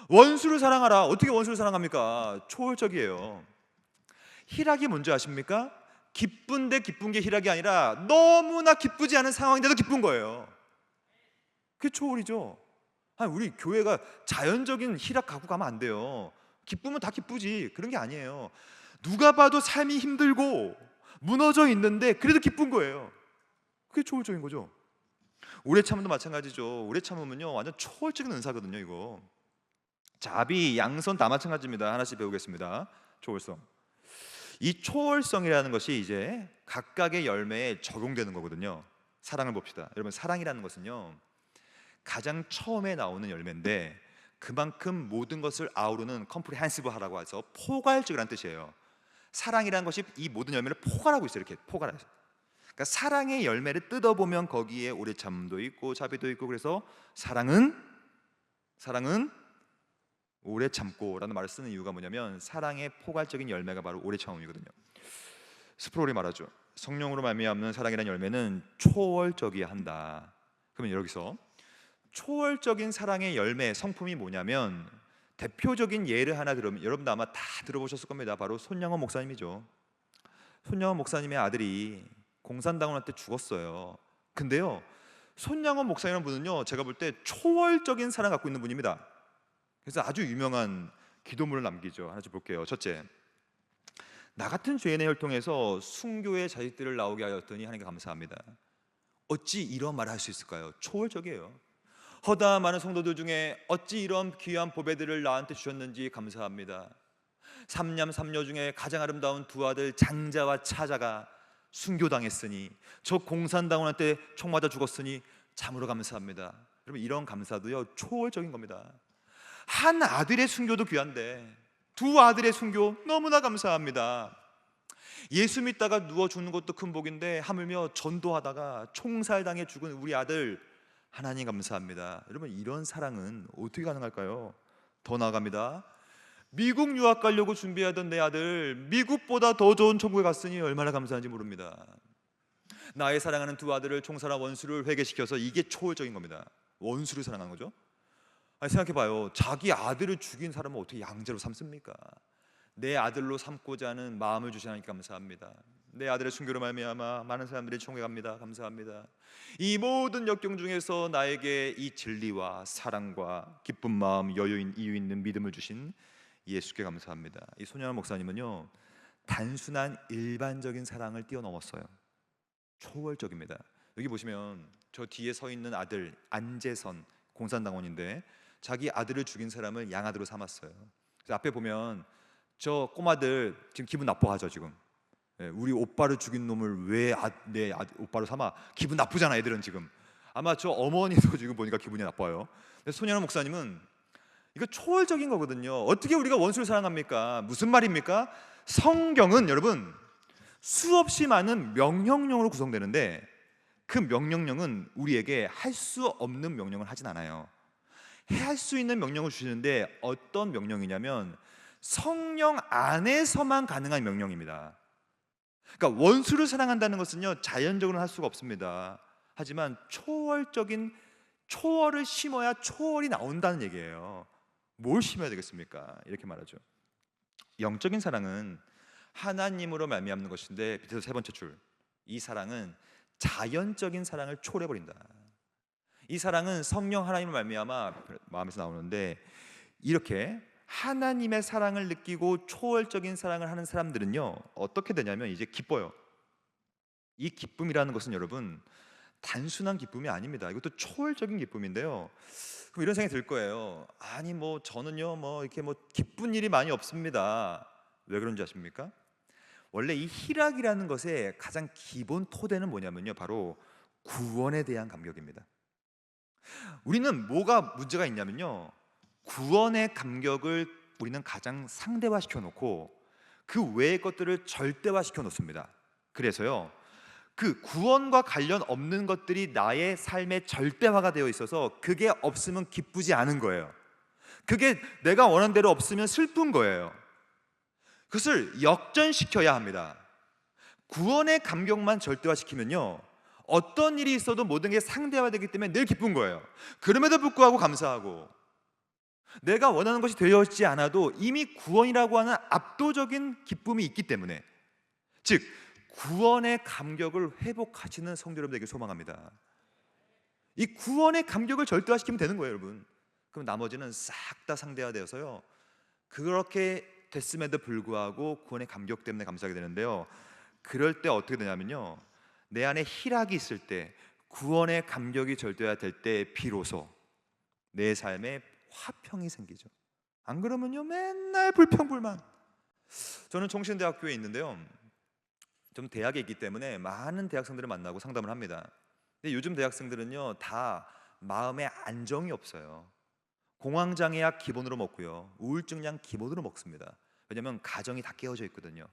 원수를 사랑하라. 어떻게 원수를 사랑합니까? 초월적이에요. 희락이 뭔지 아십니까? 기쁜데 기쁜 게 희락이 아니라 너무나 기쁘지 않은 상황인데도 기쁜 거예요. 그게 초월이죠. 아니, 우리 교회가 자연적인 희락 갖고 가면 안 돼요. 기쁘면 다 기쁘지, 그런 게 아니에요. 누가 봐도 삶이 힘들고 무너져 있는데 그래도 기쁜 거예요. 그게 초월적인 거죠. 오래 참음도 마찬가지죠. 오래 참으면요 완전 초월적인 은사거든요. 이거 자비, 양선 다 마찬가지입니다. 하나씩 배우겠습니다. 초월성. 이 초월성이라는 것이 이제 각각의 열매에 적용되는 거거든요. 사랑을 봅시다. 여러분, 사랑이라는 것은요 가장 처음에 나오는 열매인데 그만큼 모든 것을 아우르는 컴프리헨시브하라고 해서 포괄적이라는 뜻이에요. 사랑이라는 것이 이 모든 열매를 포괄하고 있어요. 이렇게 포괄해서. 그러니까 사랑의 열매를 뜯어보면 거기에 오래 참음도 있고 자비도 있고, 그래서 사랑은 오래 참고라는 말을 쓰는 이유가 뭐냐면 사랑의 포괄적인 열매가 바로 오래 참음이거든요. 스프롤이 말하죠. 성령으로 말미암는 사랑이라는 열매는 초월적이어야 한다. 그러면 여기서 초월적인 사랑의 열매 성품이 뭐냐면 대표적인 예를 하나 들으면 여러분도 아마 다 들어보셨을 겁니다. 바로 손양원 목사님이죠. 손양원 목사님의 아들이 공산당원한테 죽었어요. 근데요 손양원 목사님이라는 분은요 제가 볼 때 초월적인 사랑 갖고 있는 분입니다. 그래서 아주 유명한 기도문을 남기죠. 하나 좀 볼게요. 첫째, 나 같은 죄인의 혈통에서 순교의 자식들을 나오게 하였더니 하나님께 감사합니다. 어찌 이런 말을 할 수 있을까요? 초월적이에요. 허다 많은 성도들 중에 어찌 이런 귀한 보배들을 나한테 주셨는지 감사합니다. 삼남 삼녀 중에 가장 아름다운 두 아들 장자와 차자가 순교당했으니 저 공산당원한테 총 맞아 죽었으니 참으로 감사합니다. 여러분, 이런 감사도요 초월적인 겁니다. 한 아들의 순교도 귀한데 두 아들의 순교 너무나 감사합니다. 예수 믿다가 누워 죽는 것도 큰 복인데 하물며 전도하다가 총살당해 죽은 우리 아들 하나님 감사합니다. 여러분, 이런 사랑은 어떻게 가능할까요? 더 나아갑니다. 미국 유학 가려고 준비하던 내 아들 미국보다 더 좋은 천국에 갔으니 얼마나 감사한지 모릅니다. 나의 사랑하는 두 아들을 총살한 원수를 회개시켜서, 이게 초월적인 겁니다. 원수를 사랑하는 거죠. 아니, 생각해봐요. 자기 아들을 죽인 사람은 어떻게 양자로 삼습니까? 내 아들로 삼고자 하는 마음을 주신 하나님께 감사합니다. 내 아들의 순교로 말미암아 많은 사람들이 천국에 갑니다. 감사합니다. 이 모든 역경 중에서 나에게 이 진리와 사랑과 기쁜 마음, 이유 있는 믿음을 주신 예수께 감사합니다. 이 손양원 목사님은요 단순한 일반적인 사랑을 뛰어넘었어요. 초월적입니다. 여기 보시면 저 뒤에 서 있는 아들 안재선, 공산당원인데 자기 아들을 죽인 사람을 양아들로 삼았어요. 그래서 앞에 보면 저 꼬마들 지금 기분 나빠하죠. 지금 우리 오빠를 죽인 놈을 왜 내 오빠로 삼아? 기분 나쁘잖아. 애들은 지금 아마 저 어머니도 지금 보니까 기분이 나빠요. 손양원 목사님은 이거 초월적인 거거든요. 어떻게 우리가 원수를 사랑합니까? 무슨 말입니까? 성경은 여러분 수없이 많은 명령령으로 구성되는데 그 명령령은 우리에게 할 수 없는 명령을 하진 않아요. 할 수 있는 명령을 주시는데 어떤 명령이냐면 성령 안에서만 가능한 명령입니다. 그러니까 원수를 사랑한다는 것은요 자연적으로는 할 수가 없습니다. 하지만 초월을 심어야 초월이 나온다는 얘기예요. 뭘 심어야 되겠습니까? 이렇게 말하죠. 영적인 사랑은 하나님으로 말미암는 것인데 밑에서 세 번째 줄, 이 사랑은 자연적인 사랑을 초월해버린다. 이 사랑은 성령 하나님을 말미암아 마음에서 나오는데 이렇게 하나님의 사랑을 느끼고 초월적인 사랑을 하는 사람들은요 어떻게 되냐면 이제 기뻐요. 이 기쁨이라는 것은 여러분 단순한 기쁨이 아닙니다. 이것도 초월적인 기쁨인데요. 그럼 이런 생각이 들 거예요. 아니 뭐 저는요 뭐 이렇게 뭐 기쁜 일이 많이 없습니다. 왜 그런지 아십니까? 원래 이 희락이라는 것의 가장 기본 토대는 뭐냐면요, 바로 구원에 대한 감격입니다. 우리는 뭐가 문제가 있냐면요, 구원의 감격을 우리는 가장 상대화시켜 놓고 그 외의 것들을 절대화시켜 놓습니다. 그래서요, 그 구원과 관련 없는 것들이 나의 삶의 절대화가 되어 있어서 그게 없으면 기쁘지 않은 거예요. 그게 내가 원하는 대로 없으면 슬픈 거예요. 그것을 역전시켜야 합니다. 구원의 감격만 절대화시키면요, 어떤 일이 있어도 모든 게 상대화되기 때문에 늘 기쁜 거예요. 그럼에도 불구하고 감사하고, 내가 원하는 것이 되어있지 않아도 이미 구원이라고 하는 압도적인 기쁨이 있기 때문에, 즉 구원의 감격을 회복하시는 성도 여러분에게 소망합니다. 이 구원의 감격을 절대화시키면 되는 거예요, 여러분. 그럼 나머지는 싹 다 상대화되어서요, 그렇게 됐음에도 불구하고 구원의 감격 때문에 감사하게 되는데요, 그럴 때 어떻게 되냐면요, 내 안에 희락이 있을 때, 구원의 감격이 절대화될 때 비로소 내 삶에 화평이 생기죠. 안 그러면요 맨날 불평불만. 저는 총신대학교에 있는데요, 좀 대학에 있기 때문에 많은 대학생들을 만나고 상담을 합니다. 근데 요즘 대학생들은요 다 마음에 안정이 없어요. 공황장애약 기본으로 먹고요, 우울증약 기본으로 먹습니다. 왜냐하면 가정이 다 깨어져 있거든요.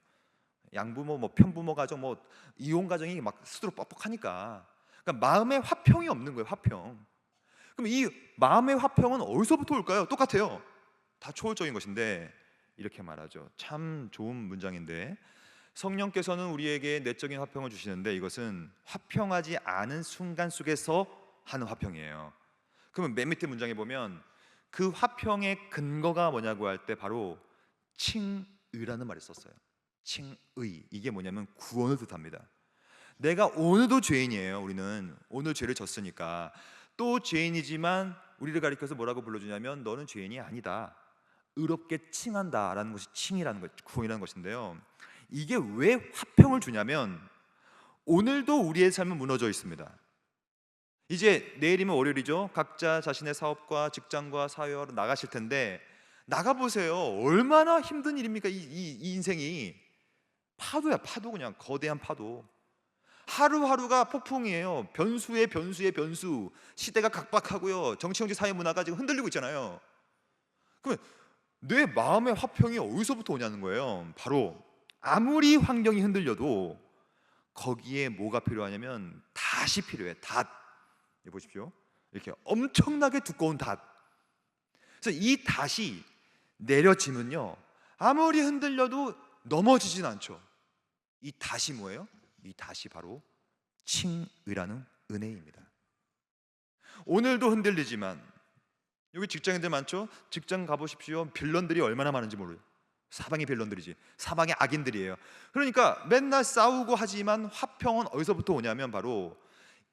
양부모, 뭐 편부모 가정, 뭐 이혼 가정이 막 스스로 뻑뻑하니까, 그러니까 마음의 화평이 없는 거예요. 화평. 그럼 이 마음의 화평은 어디서부터 올까요? 똑같아요. 다 초월적인 것인데, 이렇게 말하죠. 참 좋은 문장인데, 성령께서는 우리에게 내적인 화평을 주시는데 이것은 화평하지 않은 순간 속에서 하는 화평이에요. 그러면 맨 밑에 문장에 보면 그 화평의 근거가 뭐냐고 할 때 바로 칭의라는 말을 썼어요. 칭의, 이게 뭐냐면 구원을 뜻합니다. 내가 오늘도 죄인이에요. 우리는 오늘 죄를 졌으니까 또 죄인이지만 우리를 가리켜서 뭐라고 불러주냐면 너는 죄인이 아니다, 의롭게 칭한다라는 것이 칭이라는 것, 구원이라는 것인데요, 이게 왜 화평을 주냐면 오늘도 우리의 삶은 무너져 있습니다. 이제 내일이면 월요일이죠. 각자 자신의 사업과 직장과 사회로 나가실 텐데, 나가보세요. 얼마나 힘든 일입니까? 이 인생이 파도야, 파도. 그냥 거대한 파도. 하루하루가 폭풍이에요. 변수의 변수의 변수. 시대가 각박하고요, 정치, 경제, 사회, 문화가 지금 흔들리고 있잖아요. 그러면 내 마음의 화평이 어디서부터 오냐는 거예요. 바로 아무리 환경이 흔들려도 거기에 뭐가 필요하냐면 닷이 필요해. 닷. 보십시오. 이렇게 엄청나게 두꺼운 닷. 그래서 이 닷이 내려지면요, 아무리 흔들려도 넘어지진 않죠. 이 닷이 뭐예요? 이 닷이 바로 칭의라는 은혜입니다. 오늘도 흔들리지만, 여기 직장인들 많죠? 직장 가보십시오. 빌런들이 얼마나 많은지 모르요. 사방이 빌런들이지, 사방이 악인들이에요. 그러니까 맨날 싸우고 하지만 화평은 어디서부터 오냐면 바로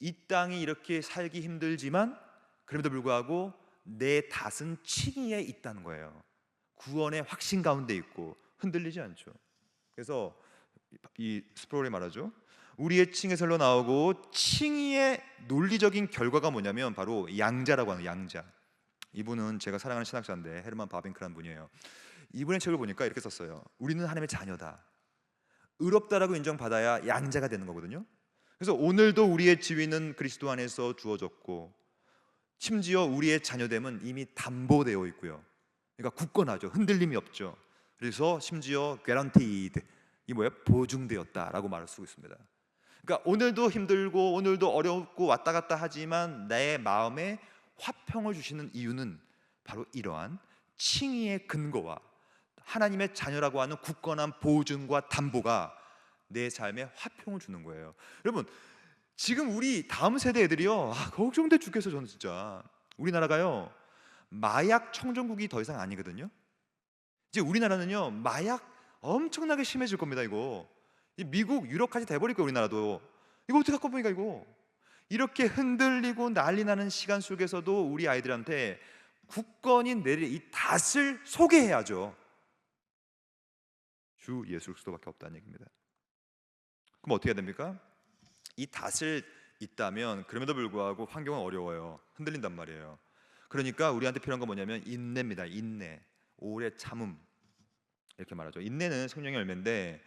이 땅이 이렇게 살기 힘들지만 그럼에도 불구하고 내 닷은 칭의에 있다는 거예요. 구원의 확신 가운데 있고 흔들리지 않죠. 그래서 이 스프롤이 말하죠, 우리의 칭의설로 나오고 칭의의 논리적인 결과가 뭐냐면 바로 양자라고 하는, 양자. 이분은 제가 사랑하는 신학자인데 헤르만 바빙크라는 분이에요. 이분의 책을 보니까 이렇게 썼어요. 우리는 하나님의 자녀다, 의롭다라고 인정받아야 양자가 되는 거거든요. 그래서 오늘도 우리의 지위는 그리스도 안에서 주어졌고, 심지어 우리의 자녀됨은 이미 담보되어 있고요, 그러니까 굳건하죠. 흔들림이 없죠. 그래서 심지어 guaranteed, 이 뭐예요? 보증되었다라고 말을 쓰고 있습니다. 그러니까 오늘도 힘들고 오늘도 어렵고 왔다 갔다 하지만 내 마음에 화평을 주시는 이유는 바로 이러한 칭의의 근거와 하나님의 자녀라고 하는 굳건한 보증과 담보가 내 삶에 화평을 주는 거예요. 여러분, 지금 우리 다음 세대 애들이요, 걱정돼 죽겠어. 저는 진짜 우리나라가요 마약 청정국이 더 이상 아니거든요. 이제 우리나라는요 마약 엄청나게 심해질 겁니다. 이거 미국, 유럽까지 돼버릴 거예요. 우리나라도 이거 어떻게 갖고 보니까 이거 이렇게 흔들리고 난리 나는 시간 속에서도 우리 아이들한테 굳건히 내릴 이 닷을 소개해야죠. 주 예수 그리스도밖에 없다는 얘기입니다. 그럼 어떻게 해야 됩니까? 이 닷을 있다면 그럼에도 불구하고 환경은 어려워요. 흔들린단 말이에요. 그러니까 우리한테 필요한 건 뭐냐면 인내입니다. 인내, 오래 참음, 이렇게 말하죠. 인내는 성령의 열매인데,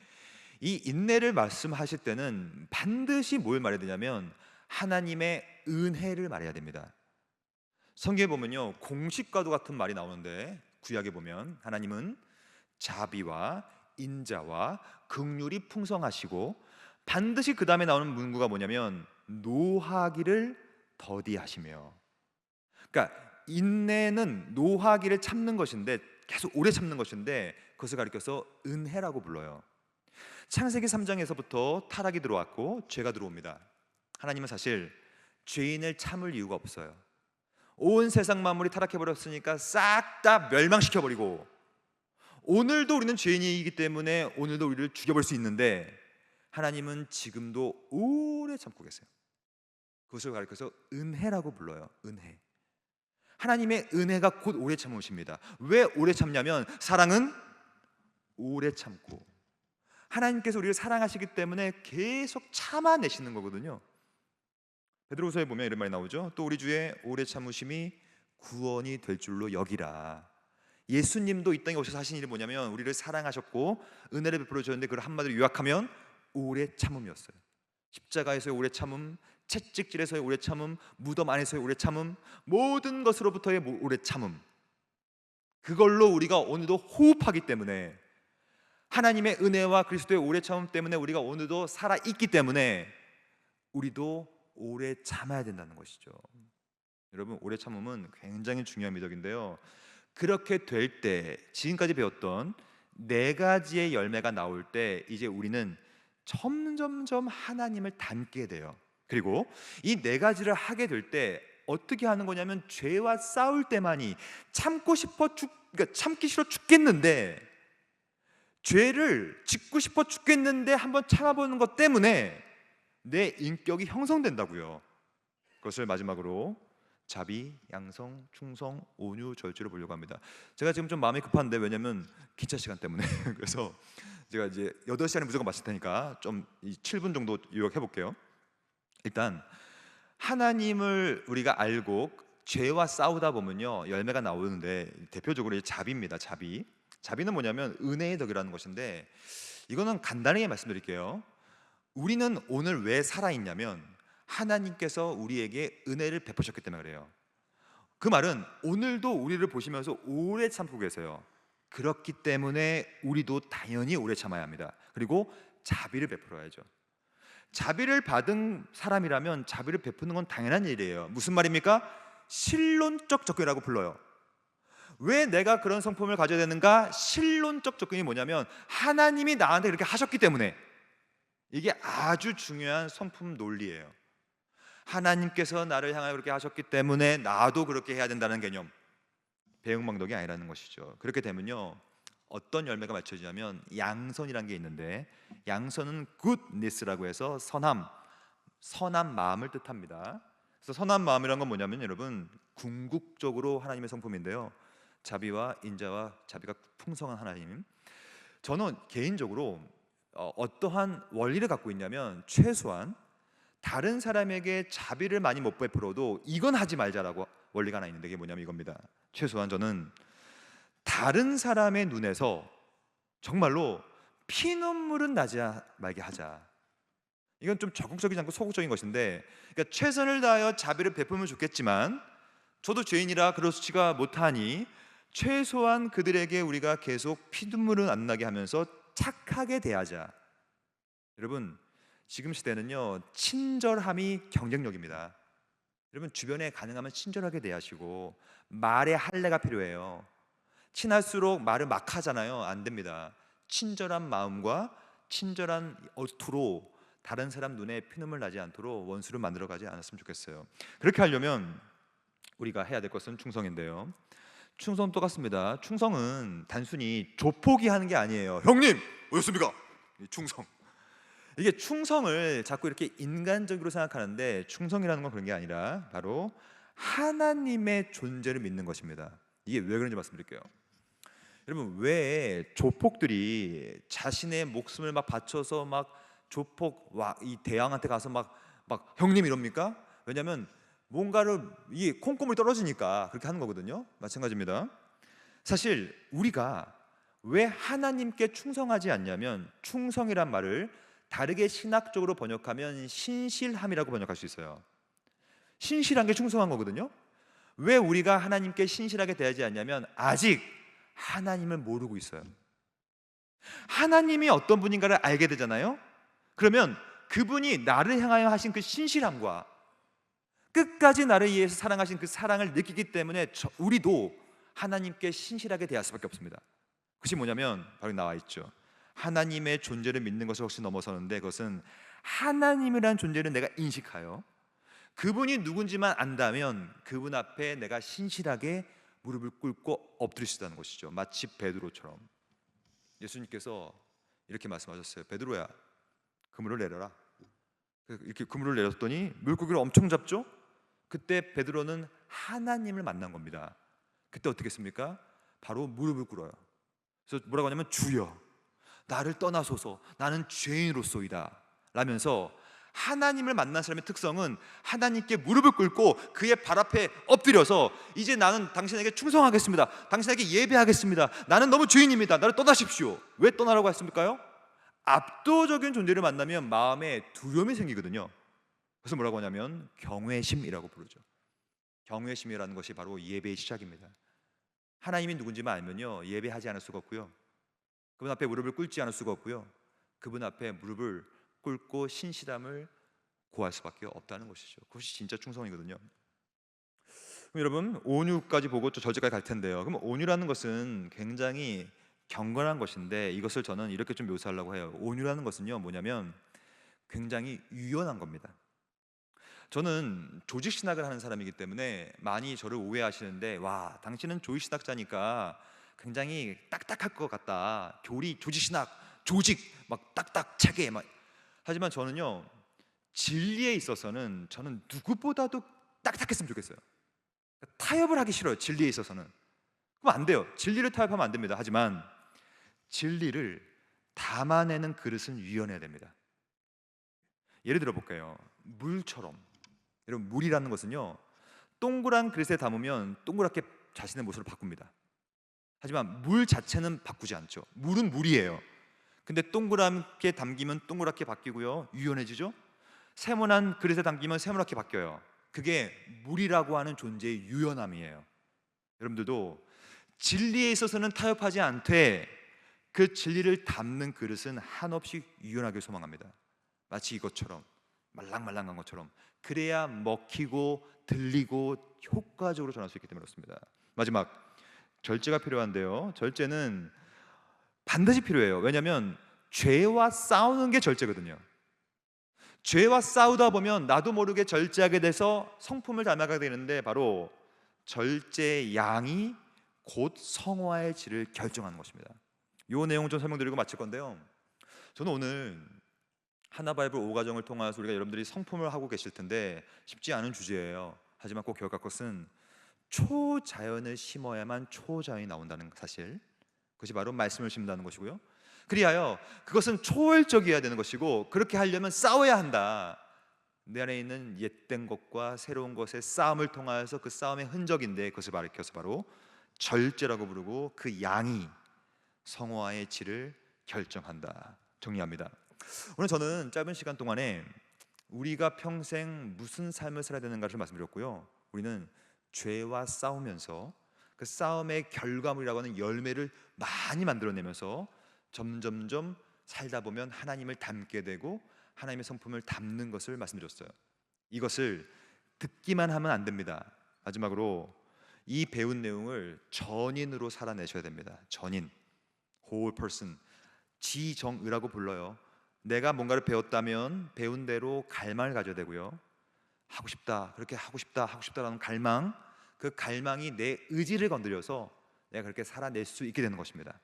이 인내를 말씀하실 때는 반드시 뭘 말해야 되냐면 하나님의 은혜를 말해야 됩니다. 성경에 보면요, 공식과도 같은 말이 나오는데, 구약에 보면 하나님은 자비와 인자와 긍휼이 풍성하시고, 반드시 그 다음에 나오는 문구가 뭐냐면 노하기를 더디하시며. 그러니까 인내는 노하기를 참는 것인데, 계속 오래 참는 것인데, 그것을 가리켜서 은혜라고 불러요. 창세기 3장에서부터 타락이 들어왔고 죄가 들어옵니다. 하나님은 사실 죄인을 참을 이유가 없어요. 온 세상 만물이 타락해버렸으니까 싹 다 멸망시켜버리고, 오늘도 우리는 죄인이기 때문에 오늘도 우리를 죽여볼 수 있는데 하나님은 지금도 오래 참고 계세요. 그것을 가리켜서 은혜라고 불러요. 은혜. 하나님의 은혜가 곧 오래 참으십니다. 왜 오래 참냐면 사랑은 오래 참고, 하나님께서 우리를 사랑하시기 때문에 계속 참아내시는 거거든요. 베드로후서에 보면 이런 말이 나오죠. 또 우리 주의 오래 참으심이 구원이 될 줄로 여기라. 예수님도 이 땅에 오셔서 하신 일이 뭐냐면 우리를 사랑하셨고 은혜를 베풀어 주셨는데, 그걸 한마디로 요약하면 오래 참음이었어요. 십자가에서의 오래 참음, 채찍질에서의 오래 참음, 무덤 안에서의 오래 참음, 모든 것으로부터의 오래 참음, 그걸로 우리가 오늘도 호흡하기 때문에, 하나님의 은혜와 그리스도의 오래 참음 때문에 우리가 오늘도 살아있기 때문에 우리도 오래 참아야 된다는 것이죠. 여러분, 오래 참음은 굉장히 중요한 미덕인데요, 그렇게 될 때 지금까지 배웠던 네 가지의 열매가 나올 때 이제 우리는 점점점 하나님을 닮게 돼요. 그리고 이 네 가지를 하게 될 때 어떻게 하는 거냐면, 죄와 싸울 때만이 그러니까 참기 싫어 죽겠는데, 죄를 짓고 싶어 죽겠는데 한번 참아보는 것 때문에 내 인격이 형성된다고요. 그것을 마지막으로 자비, 양성, 충성, 온유, 절제로 보려고 합니다. 제가 지금 좀 마음이 급한데, 왜냐면 기차 시간 때문에 그래서 제가 이제 8시간에 무조건 마칠 테니까 좀 7분 정도 요약해 볼게요. 일단 하나님을 우리가 알고 죄와 싸우다 보면요, 열매가 나오는데 대표적으로 자비입니다. 자비는 뭐냐면 은혜의 덕이라는 것인데, 이거는 간단하게 말씀드릴게요. 우리는 오늘 왜 살아있냐면 하나님께서 우리에게 은혜를 베푸셨기 때문에 그래요. 그 말은 오늘도 우리를 보시면서 오래 참고 계세요. 그렇기 때문에 우리도 당연히 오래 참아야 합니다. 그리고 자비를 베풀어야죠. 자비를 받은 사람이라면 자비를 베푸는 건 당연한 일이에요. 무슨 말입니까? 신론적 접근이라고 불러요. 왜 내가 그런 성품을 가져야 되는가? 신론적 접근이 뭐냐면 하나님이 나한테 그렇게 하셨기 때문에. 이게 아주 중요한 성품 논리예요. 하나님께서 나를 향하여 그렇게 하셨기 때문에 나도 그렇게 해야 된다는 개념, 배은망덕이 아니라는 것이죠. 그렇게 되면요, 어떤 열매가 맺혀지냐면 양선이라는 게 있는데, 양선은 goodness라고 해서 선한 마음을 뜻합니다. 그래서 선한 마음이란 건 뭐냐면 여러분, 궁극적으로 하나님의 성품인데요, 자비와 인자와 자비가 풍성한 하나님. 저는 개인적으로 어떠한 원리를 갖고 있냐면, 최소한 다른 사람에게 자비를 많이 못 베풀어도 이건 하지 말자라고 원리가 하나 있는데, 그게 뭐냐면 이겁니다. 최소한 저는 다른 사람의 눈에서 정말로 피눈물은 나지 말게 하자. 이건 좀 적극적이지 않고 소극적인 것인데, 그러니까 최선을 다하여 자비를 베풀면 좋겠지만 저도 죄인이라 그렇지가 못하니 최소한 그들에게 우리가 계속 피눈물은 안 나게 하면서 착하게 대하자. 여러분, 지금 시대는요, 친절함이 경쟁력입니다. 여러분, 주변에 가능하면 친절하게 대하시고, 말에 할례가 필요해요. 친할수록 말을 막 하잖아요. 안 됩니다. 친절한 마음과 친절한 어투로 다른 사람 눈에 피눈물 나지 않도록 원수를 만들어가지 않았으면 좋겠어요. 그렇게 하려면 우리가 해야 될 것은 충성인데요, 충성 똑같습니다. 충성은 단순히 조폭이 하는 게 아니에요. 형님 어떻습니까? 충성. 이게 충성을 자꾸 이렇게 인간적으로 생각하는데, 충성이라는 건 그런 게 아니라 바로 하나님의 존재를 믿는 것입니다. 이게 왜 그런지 말씀드릴게요. 여러분, 왜 조폭들이 자신의 목숨을 막 바쳐서 막 조폭 이 대왕한테 가서 막 형님 이럽니까? 왜냐하면 뭔가를 이 콩고물 떨어지니까 그렇게 하는 거거든요. 마찬가지입니다. 사실 우리가 왜 하나님께 충성하지 않냐면, 충성이란 말을 다르게 신학적으로 번역하면 신실함이라고 번역할 수 있어요. 신실한 게 충성한 거거든요. 왜 우리가 하나님께 신실하게 대하지 않냐면, 아직 하나님을 모르고 있어요. 하나님이 어떤 분인가를 알게 되잖아요. 그러면 그분이 나를 향하여 하신 그 신실함과 끝까지 나를 위해서 사랑하신 그 사랑을 느끼기 때문에 우리도 하나님께 신실하게 대할 수밖에 없습니다. 그것이 뭐냐면 바로 나와 있죠. 하나님의 존재를 믿는 것을 혹시 넘어서는데, 그것은 하나님이라는 존재를 내가 인식하여 그분이 누군지만 안다면 그분 앞에 내가 신실하게 무릎을 꿇고 엎드릴 수 있다는 것이죠. 마치 베드로처럼 예수님께서 이렇게 말씀하셨어요. 베드로야, 그물을 내려라. 이렇게 그물을 내렸더니 물고기를 엄청 잡죠. 그때 베드로는 하나님을 만난 겁니다. 그때 어떻게 했습니까? 바로 무릎을 꿇어요. 그래서 뭐라고 하냐면, 주여 나를 떠나소서, 나는 죄인으로소이다 라면서, 하나님을 만난 사람의 특성은 하나님께 무릎을 꿇고 그의 발 앞에 엎드려서, 이제 나는 당신에게 충성하겠습니다, 당신에게 예배하겠습니다, 나는 너무 죄인입니다, 나를 떠나십시오. 왜 떠나라고 했습니까요? 압도적인 존재를 만나면 마음에 두려움이 생기거든요. 그래서 뭐라고 하냐면 경외심이라고 부르죠. 경외심이라는 것이 바로 예배의 시작입니다. 하나님이 누군지만 알면요, 예배하지 않을 수가 없고요, 그분 앞에 무릎을 꿇지 않을 수가 없고요, 그분 앞에 무릎을 꿇고 신실함을 구할 수밖에 없다는 것이죠. 그것이 진짜 충성이거든요. 그럼 여러분, 온유까지 보고 또 절제까지 갈 텐데요. 그럼 온유라는 것은 굉장히 경건한 것인데, 이것을 저는 이렇게 좀 묘사하려고 해요. 온유라는 것은요, 뭐냐면 굉장히 유연한 겁니다. 저는 조직신학을 하는 사람이기 때문에 많이 저를 오해하시는데, 와, 당신은 조직신학자니까 굉장히 딱딱할 것 같다, 교리, 조직신학, 조직 막 딱딱 체계 막. 하지만 저는요, 진리에 있어서는 저는 누구보다도 딱딱했으면 좋겠어요. 타협을 하기 싫어요. 진리에 있어서는. 그럼 안 돼요. 진리를 타협하면 안 됩니다. 하지만 진리를 담아내는 그릇은 유연해야 됩니다. 예를 들어 볼게요. 물처럼. 여러분, 물이라는 것은요, 동그란 그릇에 담으면 동그랗게 자신의 모습을 바꿉니다. 하지만 물 자체는 바꾸지 않죠. 물은 물이에요. 근데 동그랗게 담기면 동그랗게 바뀌고요, 유연해지죠. 세모난 그릇에 담기면 세모나게 바뀌어요. 그게 물이라고 하는 존재의 유연함이에요. 여러분들도 진리에 있어서는 타협하지 않되 그 진리를 담는 그릇은 한없이 유연하게 소망합니다. 마치 이것처럼, 말랑말랑한 것처럼. 그래야 먹히고 들리고 효과적으로 전할 수 있기 때문에 그렇습니다. 마지막, 절제가 필요한데요, 절제는 반드시 필요해요. 왜냐하면 죄와 싸우는 게 절제거든요. 죄와 싸우다 보면 나도 모르게 절제하게 돼서 성품을 닮아가게 되는데, 바로 절제의 양이 곧 성화의 질을 결정하는 것입니다. 이 내용 좀 설명드리고 마칠 건데요, 저는 오늘 하나바이블 5과정을 통해서 우리가 여러분들이 성품을 하고 계실 텐데 쉽지 않은 주제예요. 하지만 꼭 기억할 것은 초자연을 심어야만 초자연이 나온다는 사실, 그것이 바로 말씀을 심는다는 것이고요, 그리하여 그것은 초월적이어야 되는 것이고, 그렇게 하려면 싸워야 한다. 내 안에 있는 옛된 것과 새로운 것의 싸움을 통하여서 그 싸움의 흔적인데, 그것을 가리켜서 바로 절제라고 부르고, 그 양이 성화의 질을 결정한다. 정리합니다. 오늘 저는 짧은 시간 동안에 우리가 평생 무슨 삶을 살아야 되는가를 말씀드렸고요, 우리는 죄와 싸우면서 그 싸움의 결과물이라고 하는 열매를 많이 만들어내면서 점점점 살다 보면 하나님을 닮게 되고 하나님의 성품을 담는 것을 말씀드렸어요. 이것을 듣기만 하면 안 됩니다. 마지막으로 이 배운 내용을 전인으로 살아내셔야 됩니다. 전인, whole person, 지정의라고 불러요. 내가 뭔가를 배웠다면 배운 대로 갈망을 가져야 되고요, 하고 싶다, 그렇게 하고 싶다, 하고 싶다라는 갈망, 그 갈망이 내 의지를 건드려서 내가 그렇게 살아낼 수 있게 되는 것입니다.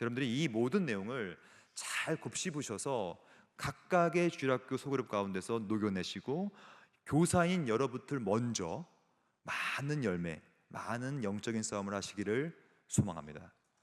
여러분들이 이 모든 내용을 잘 곱씹으셔서 각각의 주일학교 소그룹 가운데서 녹여내시고, 교사인 여러분들 먼저 많은 열매, 많은 영적인 싸움을 하시기를 소망합니다.